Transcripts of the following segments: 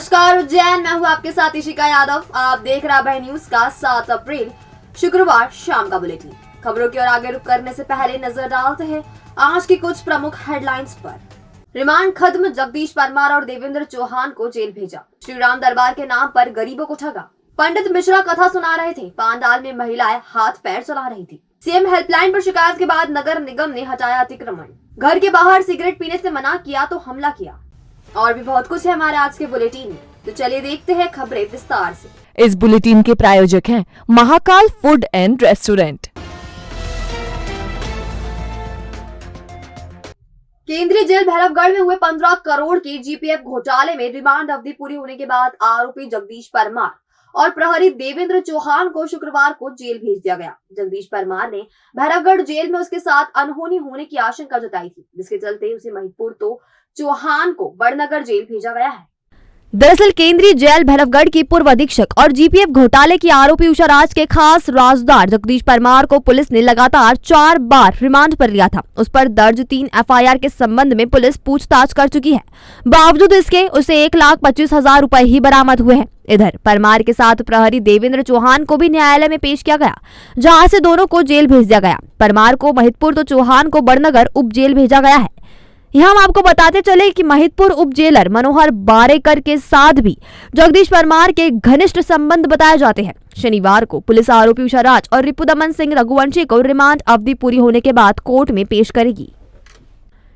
नमस्कार उज्जैन, मैं हूँ आपके साथ इशिका यादव। आप देख रहे हैं न्यूज का 7 अप्रैल शुक्रवार शाम का बुलेटिन। खबरों की ओर आगे रुक करने से पहले नजर डालते हैं आज की कुछ प्रमुख हेडलाइंस पर। रिमांड खत्म, जगदीश परमार और देवेंद्र चौहान को जेल भेजा। श्री राम दरबार के नाम पर गरीबों को ठगा। पंडित मिश्रा कथा सुना रहे थे, पांडाल में महिलाएं हाथ पैर चला रही थी। सीएम हेल्पलाइन पर शिकायत के बाद नगर निगम ने हटाया अतिक्रमण। घर के बाहर सिगरेट पीने से मना किया तो हमला किया। और भी बहुत कुछ है हमारे आज के बुलेटिन में, तो चलिए देखते हैं खबरें विस्तार से। इस बुलेटिन के प्रायोजक हैं महाकाल फूड एंड रेस्टोरेंट। केंद्रीय जेल भैरवगढ़ में हुए 15 करोड़ के जीपीएफ घोटाले में रिमांड अवधि पूरी होने के बाद आरोपी जगदीश परमार और प्रहरी देवेंद्र चौहान को शुक्रवार को जेल भेज दिया गया। जगदीश परमार ने भैरवगढ़ जेल में उसके साथ अनहोनी होने की आशंका जताई थी, जिसके चलते उसे महिदपुर तो चौहान को बड़नगर जेल भेजा गया है। दरअसल केंद्रीय जेल भैरवगढ़ की पूर्व अधीक्षक और जीपीएफ घोटाले की आरोपी उषा राज के खास राजदार जगदीश परमार को पुलिस ने लगातार 4 बार रिमांड पर लिया था। उस पर दर्ज 3 एफआईआर के संबंध में पुलिस पूछताछ कर चुकी है। बावजूद इसके उसे 1,25,000 रुपए ही बरामद हुए हैं। इधर परमार के साथ प्रहरी देवेंद्र चौहान को भी न्यायालय में पेश किया गया, जहाँ से दोनों को जेल भेज दिया गया। परमार को महिदपुर तो चौहान को बड़नगर उप जेल भेजा गया है। यहाँ हम आपको बताते चले कि महिदपुर उप जेलर मनोहर बारेकर के साथ भी जगदीश परमार के घनिष्ठ संबंध बताए जाते हैं। शनिवार को पुलिस आरोपी उषा राज और रिपुदमन सिंह रघुवंशी को रिमांड अवधि पूरी होने के बाद कोर्ट में पेश करेगी।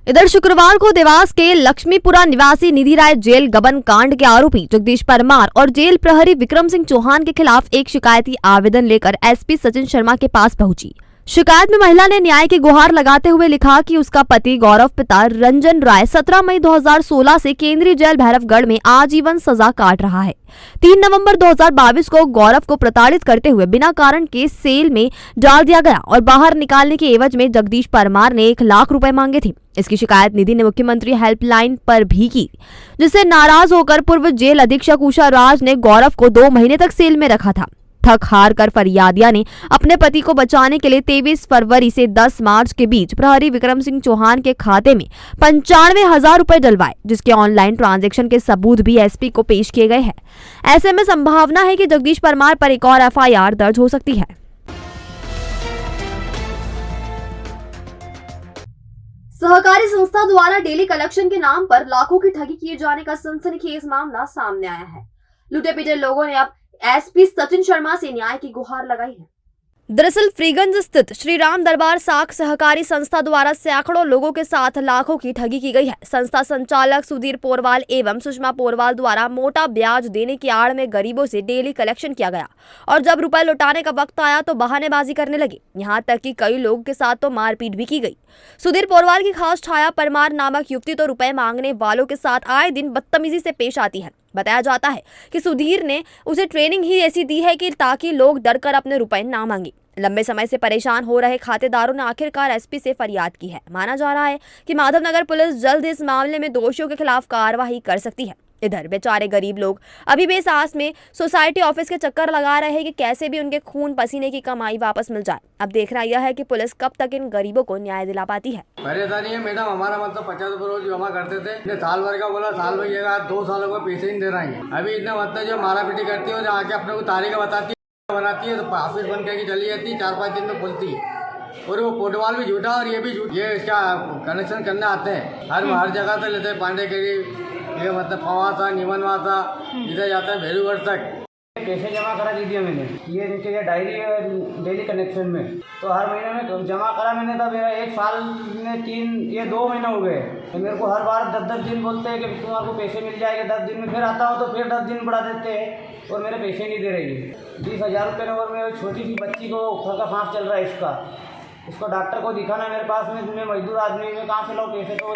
इधर शुक्रवार को देवास के लक्ष्मीपुरा निवासी निधि राय जेल गबन कांड के आरोपी जगदीश परमार और जेल प्रहरी विक्रम सिंह चौहान के खिलाफ एक शिकायती आवेदन लेकर एसपी सचिन शर्मा के पास पहुंची। शिकायत में महिला ने न्याय की गुहार लगाते हुए लिखा कि उसका पति गौरव पिता रंजन राय 17 मई 2016 से केंद्रीय जेल भैरवगढ़ में आजीवन सजा काट रहा है। 3 नवंबर 2022 को गौरव को प्रताड़ित करते हुए बिना कारण के सेल में डाल दिया गया और बाहर निकालने के एवज में जगदीश परमार ने 1 लाख रुपए मांगे थे। इसकी शिकायत निधि ने मुख्यमंत्री हेल्पलाइन पर भी की, जिससे नाराज होकर पूर्व जेल अधीक्षक उषा राज ने गौरव को 2 महीने तक सेल में रखा था। थक हार कर फरियादिया ने अपने पति को बचाने के लिए 23 फरवरी से 10 मार्च के बीच प्रहरी विक्रम सिंह चौहान के खाते में 95,000 रुपए डलवाए, जिसके ऑनलाइन ट्रांजैक्शन के सबूत भी एसपी को पेश किए गए हैं। ऐसे में संभावना है कि जगदीश परमार पर एक और एफआईआर दर्ज हो सकती है। सहकारी संस्था द्वारा डेली कलेक्शन के नाम पर लाखों की ठगी किए जाने का सनसनीखेज मामला सामने आया है। लूटे पीटे लोगों ने अब एसपी सचिन शर्मा से न्याय की गुहार लगाई है। दरअसल फ्रीगंज स्थित श्री राम दरबार साख सहकारी संस्था द्वारा सैकड़ों लोगों के साथ लाखों की ठगी की गई है। संस्था संचालक सुधीर पोरवाल एवं सुषमा पोरवाल द्वारा मोटा ब्याज देने की आड़ में गरीबों से डेली कलेक्शन किया गया और जब रुपए लौटाने का वक्त आया तो बहानेबाजी करने लगे। यहाँ तक कि कई लोगों के साथ तो मारपीट भी की गई। सुधीर पोरवाल की खास छाया परमार नामक युवती तो रुपए मांगने वालों के साथ आए दिन बदतमीजी से पेश आती है। बताया जाता है कि सुधीर ने उसे ट्रेनिंग ही ऐसी दी है कि ताकि लोग डरकर अपने रुपए ना मांगे। लंबे समय से परेशान हो रहे खातेदारों ने आखिरकार एसपी से फरियाद की है। माना जा रहा है कि माधवनगर पुलिस जल्द इस मामले में दोषियों के खिलाफ कार्रवाई कर सकती है। इधर बेचारे गरीब लोग अभी बेसास में सोसाइटी ऑफिस के चक्कर लगा रहे हैं कि कैसे भी उनके खून पसीने की कमाई वापस मिल जाए। अब देखना यह है कि पुलिस कब तक इन गरीबों को न्याय दिला पाती है। परेशानी है मैडम, हमारा मतलब 50 रुपये रोज जमा करते थे, साल भर का बोला साल भर 2 सालों का पैसे नहीं दे रहे हैं। अभी इतना मतलब जो मारा पीटी करती है, आके अपने को तारीख बताती बनाती है तो ऑफिस बंद करके चली जाती, 4-5 दिन में खुलती। और वो पोटवाल भी झूठा और ये भी झूठा। ये इसका कनेक्शन करने आते हैं, हर जगह से लेते हैं। पांडे के ये मतलब फवासा निमनवासा इधर जाता है भेलूगढ़ तक। पैसे जमा करा दीजिए मैंने, ये इनके ये डायरी है डेली कनेक्शन में, तो हर महीने में जमा करा मैंने। था मेरा 1 साल में 2 महीने हो गए। तो मेरे को हर बार 10-10 दिन बोलते हैं कि तुम्हारे को पैसे मिल जाएंगे 10 दिन में। फिर आता हूँ तो फिर 10 दिन बढ़ा देते हैं और मेरे पैसे नहीं दे रही है। 20,000 रुपये में और मेरी छोटी सी बच्ची को घर का सांस चल रहा है इसको डॉक्टर को दिखाना है। मेरे पास में मैं मजदूर आदमी में कहाँ से लाऊं पैसे, तो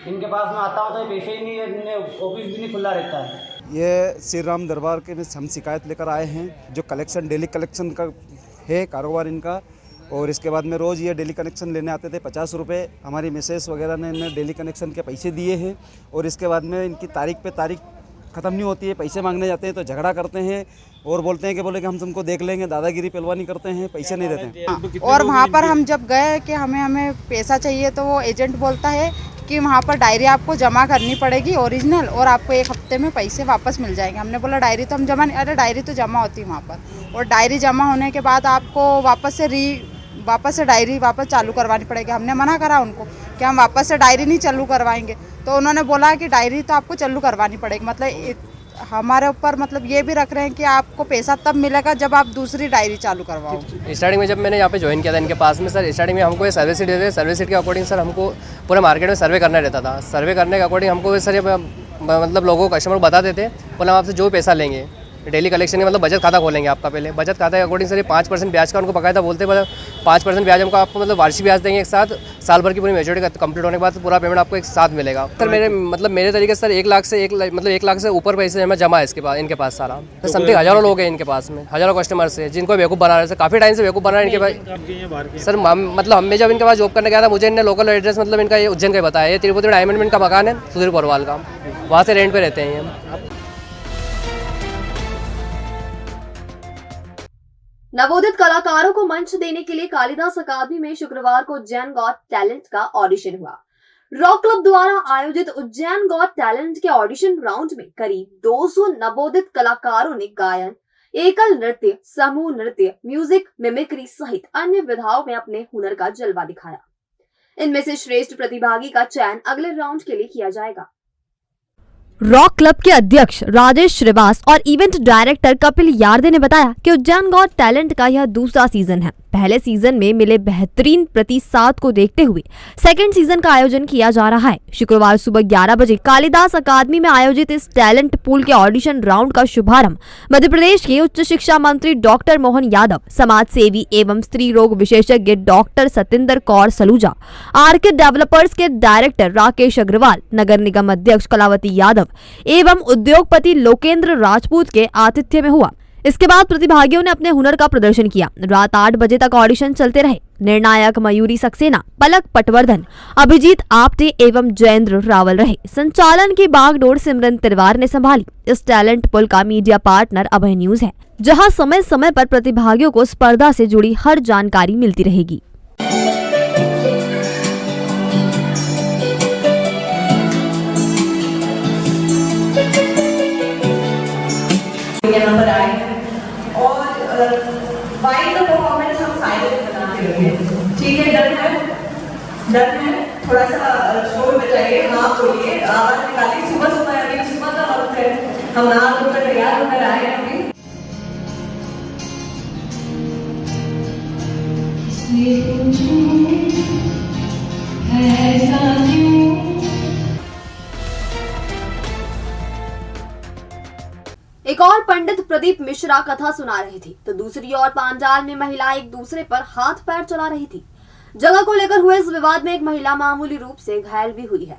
इनके पास में आता हूँ तो पैसे ही नहीं है, ऑफिस भी नहीं खुला रहता है। ये श्री राम दरबार के में हम शिकायत लेकर आए हैं, जो कलेक्शन डेली कलेक्शन का है कारोबार इनका। और इसके बाद में रोज़ ये डेली कनेक्शन लेने आते थे 50 रुपये। हमारी मिसेस वगैरह ने इन्हें डेली कनेक्शन के पैसे दिए हैं और इसके बाद में इनकी तारीख पे तारीख ख़त्म नहीं होती है। पैसे मांगने जाते हैं तो झगड़ा करते हैं और बोलते हैं कि हम तुमको देख लेंगे, दादागिरी पहलवानी करते हैं, पैसे नहीं देते हैं। और वहाँ पर हम जब गए कि हमें पैसा चाहिए तो वो एजेंट बोलता है कि वहाँ पर डायरी आपको जमा करनी पड़ेगी ओरिजिनल, और आपको 1 हफ्ते में पैसे वापस मिल जाएंगे। हमने बोला डायरी तो हम जमा नहीं, अरे डायरी तो जमा होती है वहाँ पर, और डायरी जमा होने के बाद आपको वापस से डायरी वापस चालू करवानी पड़ेगी। हमने मना करा उनको कि हम वापस से डायरी नहीं चालू करवाएंगे, तो उन्होंने बोला कि डायरी तो आपको चालू करवानी पड़ेगी। मतलब हमारे ऊपर मतलब ये भी रख रहे हैं कि आपको पैसा तब मिलेगा जब आप दूसरी डायरी चालू करवाओ। स्टार्टिंग में जब मैंने यहाँ पे ज्वाइन किया था इनके पास में सर, स्टार्टिंग में हमको ये सर्वे सीट देते थे। सर्वे सीट के अकॉर्डिंग सर हमको पूरे मार्केट में सर्वे करना रहता था। सर्वे करने के अकॉर्डिंग हमको सर मतलब लोगों को कस्टमर को बताते थे, बोले हम आपसे जो पैसा लेंगे डेली कलेक्शन के मतलब बचत खाता खोलेंगे आपका। पहले बचत खाता के अकॉर्डिंग सर ये 5% ब्याज का उनको बकायदा बोलते, मतलब 5% ब्याज हमको आपको मतलब वार्षिक ब्याज देंगे एक साथ, साल भर की पूरी मेच्योरिटी कंप्लीट होने के बाद पूरा पेमेंट आपको एक साथ मिलेगा। सर मेरे तरीके से सर 1 लाख से ऊपर पैसे हमें जमा है इनके पास सारा। तो समथिंग हज़ारों लोग हैं इनके पास में, हज़ारों कस्टमर्स हैं जिनको बेवकूफ़ बना रहे हैं। काफ़ी टाइम से बेवकूफ़ बना रहे हैं इनके पास। सर मतलब हमें जब इनके पास जॉब करने गया था, मुझे इनने लोकल एड्रेस मतलब इनका ये उज्जैन का बताया। ये तिरुपति डायमंड में इनका मकान है, सुधीर पोरवाल का, वहाँ से रेंट पे रहते हैं ये। नवोदित कलाकारों को मंच देने के लिए कालिदास अकादमी में शुक्रवार को उज्जैन गॉट टैलेंट का ऑडिशन हुआ। रॉक क्लब द्वारा आयोजित उज्जैन गॉट टैलेंट के ऑडिशन राउंड में करीब 200 नवोदित कलाकारों ने गायन, एकल नृत्य, समूह नृत्य, म्यूजिक, मिमिक्री सहित अन्य विधाओं में अपने हुनर का जलवा दिखाया। इनमें से श्रेष्ठ प्रतिभागी का चयन अगले राउंड के लिए किया जाएगा। रॉक क्लब के अध्यक्ष राजेश श्रीवास और इवेंट डायरेक्टर कपिल यार्दे ने बताया कि उज्जैन गॉट टैलेंट का यह दूसरा सीजन है। पहले सीजन में मिले बेहतरीन प्रतिसाद को देखते हुए सेकंड सीजन का आयोजन किया जा रहा है। शुक्रवार सुबह 11 बजे कालिदास अकादमी में आयोजित इस टैलेंट पूल के ऑडिशन राउंड का शुभारंभ मध्य प्रदेश के उच्च शिक्षा मंत्री डॉक्टर मोहन यादव, समाज सेवी एवं स्त्री रोग विशेषज्ञ doctor Satinder Kaur Saluja, RK developers के डायरेक्टर राकेश अग्रवाल, नगर निगम अध्यक्ष कलावती यादव एवं उद्योगपति लोकेंद्र राजपूत के आतिथ्य में हुआ। इसके बाद प्रतिभागियों ने अपने हुनर का प्रदर्शन किया। रात 8 बजे तक ऑडिशन चलते रहे। निर्णायक मयूरी सक्सेना, पलक पटवर्धन, अभिजीत आप्टे एवं जयेंद्र रावल रहे। संचालन की बागडोर सिमरन तिरवार ने संभाली। इस टैलेंट पुल का मीडिया पार्टनर अभय न्यूज है, जहां समय समय पर प्रतिभागियों को स्पर्धा से जुड़ी हर जानकारी मिलती रहेगी। यहाँ पर आए और वाइड परफॉर्मेंस हम फाइनल बनाते हैं। ठीक है, डन है। थोड़ा सा शोर बजाइए, हाँ बोलिए, आवाज निकालिए। सुबह अभी सुबह का वक्त है, हम नहा धोकर तैयार होकर आए हैं अभी। एक और पंडित प्रदीप मिश्रा कथा सुना रहे थे तो दूसरी ओर पांडाल में महिलाएं एक दूसरे पर हाथ पैर चला रही थी। जगह को लेकर हुए इस विवाद में एक महिला मामूली रूप से घायल भी हुई है।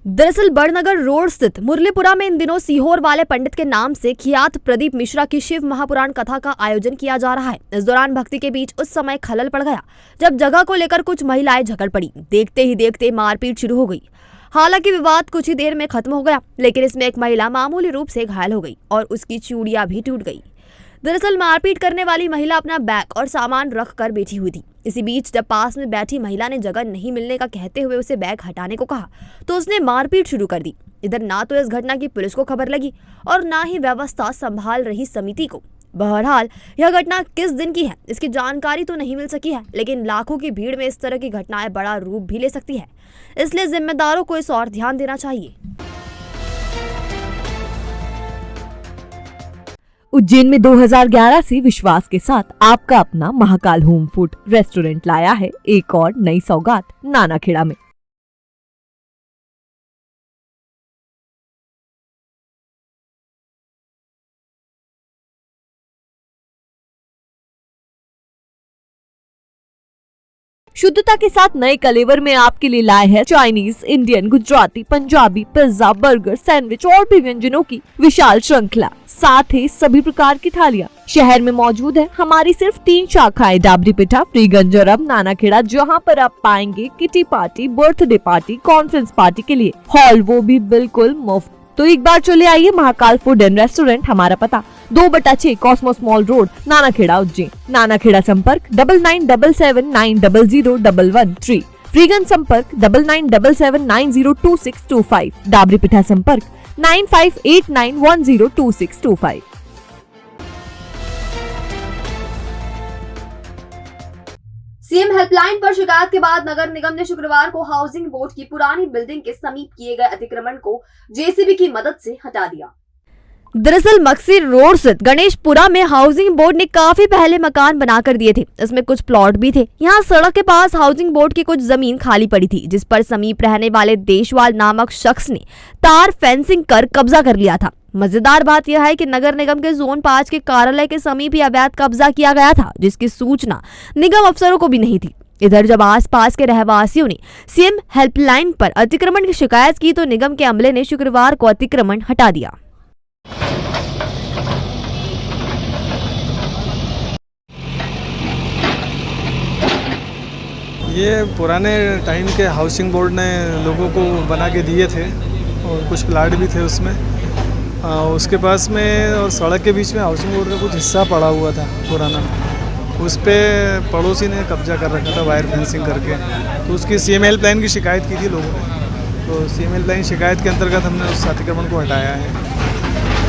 दरअसल बड़नगर रोड स्थित मुरलीपुरा में इन दिनों सीहोर वाले पंडित के नाम से ख्यात प्रदीप मिश्रा की शिव महापुराण कथा का आयोजन किया जा रहा है। इस दौरान भक्ति के बीच उस समय खलल पड़ गया जब जगह को लेकर कुछ महिलाएं झगड़ पड़ी। देखते ही देखते मारपीट शुरू हो गई। हालांकि विवाद कुछ ही देर में खत्म हो गया, लेकिन इसमें एक महिला मामूली रूप से घायल हो गई और उसकी चूड़ियां भी टूट गई। दरअसल मारपीट करने वाली महिला अपना बैग और सामान रख कर बैठी हुई थी। इसी बीच जब पास में बैठी महिला ने जगह नहीं मिलने का कहते हुए उसे बैग हटाने को कहा तो उसने मारपीट शुरू कर दी। इधर ना तो इस घटना की पुलिस को खबर लगी और ना ही व्यवस्था संभाल रही समिति को। बहरहाल यह घटना किस दिन की है इसकी जानकारी तो नहीं मिल सकी है, लेकिन लाखों की भीड़ में इस तरह की घटनाएं बड़ा रूप भी ले सकती है, इसलिए जिम्मेदारों को इस और ध्यान देना चाहिए। उज्जैन में 2011 से विश्वास के साथ आपका अपना महाकाल होम फूड रेस्टोरेंट लाया है एक और नई सौगात नानाखेड़ा में। शुद्धता के साथ नए कलेवर में आपके लिए लाए हैं Chinese, Indian, Gujarati, Punjabi, pizza, burger, sandwich और भी व्यंजनों की विशाल श्रृंखला, साथ ही सभी प्रकार की थालियां। शहर में मौजूद है हमारी सिर्फ 3 शाखाएं, डाबरी पिठा, फ्रीगंज और अब नानाखेड़ा, जहां पर आप पाएंगे kitty party, birthday party, conference party के लिए हॉल, वो भी बिल्कुल मुफ्त। तो एक बार चले आइए महाकाल फूड एंड रेस्टोरेंट। हमारा पता 2/6 Cosmos mall road, Nanakheda, Ujjain. Nanakheda संपर्क 9977900113, फ्रीगंज संपर्क 9977902625, डाबरी पिठा संपर्क 9589102625। सीएम हेल्पलाइन पर शिकायत के बाद नगर निगम ने शुक्रवार को हाउसिंग बोर्ड की पुरानी बिल्डिंग के समीप किए गए अतिक्रमण को जेसीबी की मदद से हटा दिया। दरअसल मक्सी रोड स्थित गणेशपुरा में हाउसिंग बोर्ड ने काफी पहले मकान बनाकर दिए थे। इसमें कुछ प्लॉट भी थे। यहाँ सड़क के पास हाउसिंग बोर्ड की कुछ जमीन खाली पड़ी थी, जिस पर समीप रहने वाले देशवाल नामक शख्स ने तार फेंसिंग कर कब्जा कर लिया था। मजेदार बात यह है कि नगर निगम के जोन 5 के कार्यालय के समीप ही अवैध कब्जा किया गया था, जिसकी सूचना निगम अफसरों को भी नहीं थी। इधर जब आसपास के रहवासियों ने सीएम हेल्पलाइन पर अतिक्रमण की शिकायत की तो निगम के अमले ने शुक्रवार को अतिक्रमण हटा दिया। ये पुराने टाइम के हाउसिंग बोर्ड ने लोगों को बना के दिए थे और कुछ प्लाट भी थे उसमें। उसके पास में और सड़क के बीच में हाउसिंग बोर्ड का कुछ हिस्सा पड़ा हुआ था पुराना। उस पर पड़ोसी ने कब्जा कर रखा था वायर फेंसिंग करके। तो उसकी सीएम हेल्पलाइन की शिकायत की थी लोगों ने। तो सीएम हेल्पलाइन शिकायत के अंतर्गत हमने उस अतिक्रमण को हटाया है।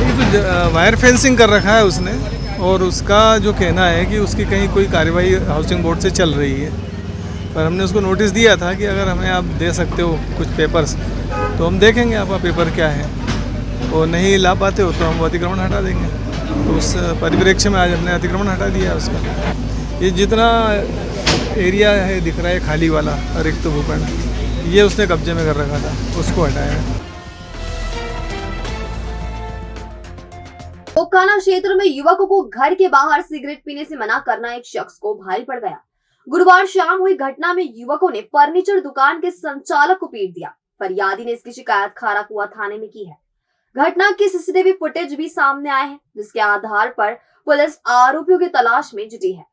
ये तो वायर फेंसिंग कर रखा है उसने और उसका जो कहना है कि उसकी कहीं कोई कार्रवाई हाउसिंग बोर्ड से चल रही है। पर हमने उसको नोटिस दिया था कि अगर हमें आप दे सकते हो कुछ पेपर्स तो हम देखेंगे आपका पेपर क्या है, और नहीं ला पाते हो तो हम वो अतिक्रमण हटा देंगे। तो उस परिप्रेक्ष्य में आज हमने अतिक्रमण हटा दिया उसका। ये जितना एरिया है दिख रहा है खाली वाला रिक्त भूखंड, ये उसने कब्जे में कर रखा था, उसको हटाया है। तोपखाना क्षेत्र में युवकों को घर के बाहर सिगरेट पीने से मना करना एक शख्स को भारी पड़ गया। गुरुवार शाम हुई घटना में युवकों ने फर्नीचर दुकान के संचालक को पीट दिया। फरियादी ने इसकी शिकायत खाराकुआ थाने में की है। घटना की सीसीटीवी फुटेज भी सामने आए हैं, जिसके आधार पर पुलिस आरोपियों की तलाश में जुटी है।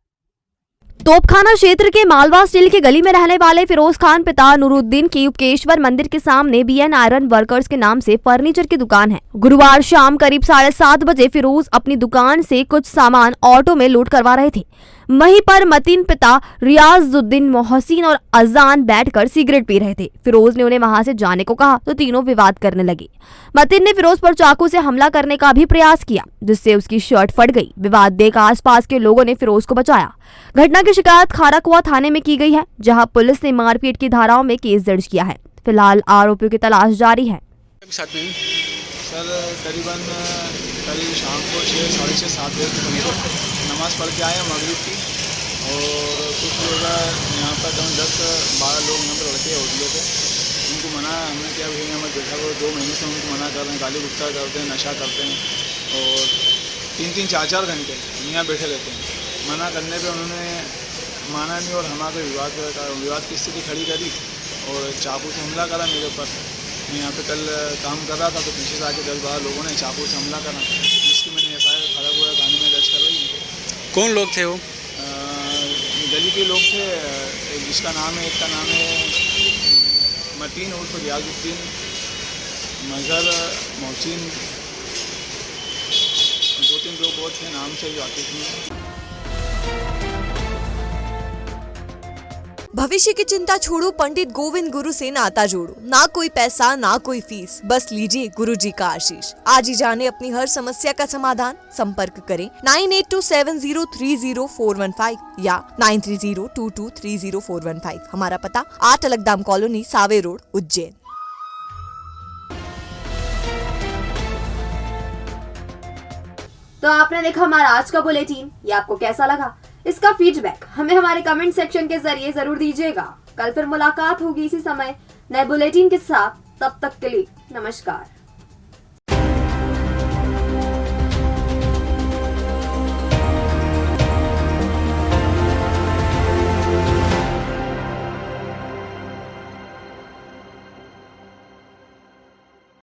तोपखाना क्षेत्र के मालवा स्टील की गली में रहने वाले फिरोज खान पिता नूरुद्दीन की उपकेश्वर मंदिर के सामने बीएन आयरन वर्कर्स के नाम से फर्नीचर की दुकान है। गुरुवार शाम करीब 7:30 बजे फिरोज अपनी दुकान से कुछ सामान ऑटो में लोड करवा रहे थे। वहीं पर मतीन पिता रियाजुद्दीन मोहसिन और अजान बैठकर सिगरेट पी रहे थे। फिरोज ने उन्हें वहां से जाने को कहा तो तीनों विवाद करने लगे। मतीन ने फिरोज पर चाकू से हमला करने का भी प्रयास किया, जिससे उसकी शर्ट फट गई। विवाद देख आसपास के लोगों ने फिरोज को बचाया। घटना की शिकायत खाराकुआ थाने में की गई है, जहां पुलिस ने मारपीट की धाराओं में केस दर्ज किया है। फिलहाल आरोपियों की तलाश जारी है। सर करीबन कल शाम को 6, साढ़े 6, 7 बजे तक नमाज़ पढ़ के आए मगरिब की, और कुछ लोग यहाँ पर कम 10-12 लोग यहाँ पर लड़के होटलों पे उनको मना हमने क्या भैया हमें देखा वो 2 महीने से उनको मना कर रहे हैं, गाली गुस्सा करते हैं, नशा करते हैं और 3-3, 4-4 घंटे यहाँ बैठे रहते हैं। मना करने पे उन्होंने माना नहीं और हमारे विवाद की स्थिति खड़ी करी और चाकू से हमला करा मेरे ऊपर। मैं यहाँ पे कल काम कर रहा था तो पीछे से आके 10-12 लोगों ने चाकू से हमला करा, जिसकी मैंने FIR खाराकुआ थाने में दर्ज करवाई है। कौन लोग थे वो? गली के लोग थे, जिसका नाम है, एक का नाम है मतीन उर्फ रियाजुद्दीन, मजहर मोहसिन, 2-3 लोग और थे नाम से जो आते थे। भविष्य की चिंता छोड़ो, पंडित गोविंद गुरु से नाता जोड़ो। ना कोई पैसा ना कोई फीस, बस लीजिए गुरु जी का आशीष। आज ही जाने अपनी हर समस्या का समाधान। संपर्क करें 9827030415 या 9302230415। हमारा पता 8 अलगदाम कॉलोनी, सावे रोड, उज्जैन। तो आपने देखा हमारा आज का बुलेटिन। ये आपको कैसा लगा? इसका फीडबैक हमें हमारे कमेंट सेक्शन के जरिए जरूर दीजिएगा। कल फिर मुलाकात होगी इसी समय नए बुलेटिन के साथ। तब तक के लिए नमस्कार।